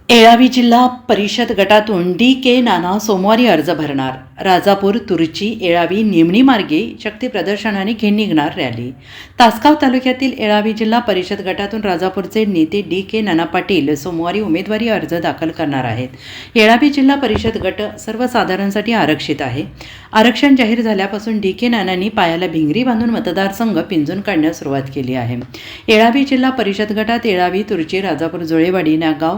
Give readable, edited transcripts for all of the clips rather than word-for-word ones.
येळावी जिल्हा परिषद गटातून डी.के. नाना सोमवारी अर्ज भरणार. राजापूर, तुर्ची, येळावी, निमणी मार्गे शक्ती प्रदर्शनाने घेऊन निघणार रॅली. तासगाव तालुक्यातील येळावी जिल्हा परिषद गटातून राजापूरचे नेते डी.के. नाना पाटील सोमवारी उमेदवारी अर्ज दाखल करणार आहेत. येळावी जिल्हा परिषद गट सर्वसाधारणसाठी आरक्षित आहे. आरक्षण जाहीर झाल्यापासून डी.के. नानांनी पायाला भिंगरी बांधून मतदारसंघ पिंजून काढण्यास सुरुवात केली आहे. येळावी जिल्हा परिषद गटात येळावी, तुर्ची, राजापूर, जुळेवाडी, नागाव,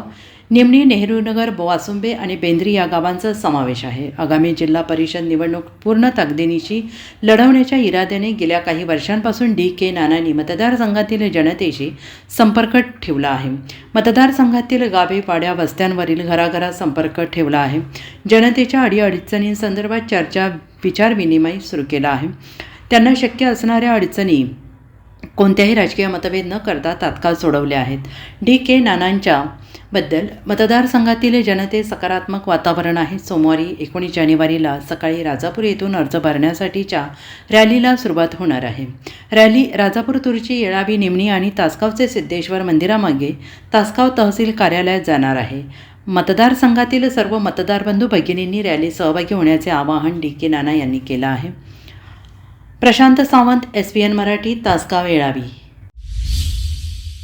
निमणी, नेहरूनगर, वासुंबे आणि बेंद्री या गावांचा समावेश आहे. आगामी जिल्हा परिषद निवडणूक पूर्ण ताकदीनिशी लढवण्याच्या इराद्याने गेल्या काही वर्षांपासून डी.के. नानांनी मतदारसंघातील जनतेशी संपर्क ठेवला आहे. मतदारसंघातील गावे, पाड्या, वस्त्यांवरील घराघरात संपर्क ठेवला आहे. जनतेच्या अडीअडचणींसंदर्भात चर्चा, विचारविनिमय सुरू केला आहे. त्यांना शक्य असणाऱ्या अडचणी कोणत्याही राजकीय मतभेद न करता तात्काळ सोडवल्या आहेत. डी.के. नानांच्या बद्दल मतदारसंघातील जनतेत सकारात्मक वातावरण आहे. सोमवारी 19 जानेवारीला सकाळी राजापूर येथून अर्ज भरण्यासाठीच्या रॅलीला सुरुवात होणार आहे. रॅली राजापूर, तुर्ची, येळावी, निमणी आणि तासगावचे सिद्धेश्वर मंदिरामागे तासगाव तहसील कार्यालयात जाणार आहे. मतदारसंघातील सर्व मतदार बंधू भगिनींनी रॅलीत सहभागी होण्याचे आवाहन डी.के. नाना यांनी केलं आहे. प्रशांत सावंत, SPN मराठी, तासगाव, येळावी.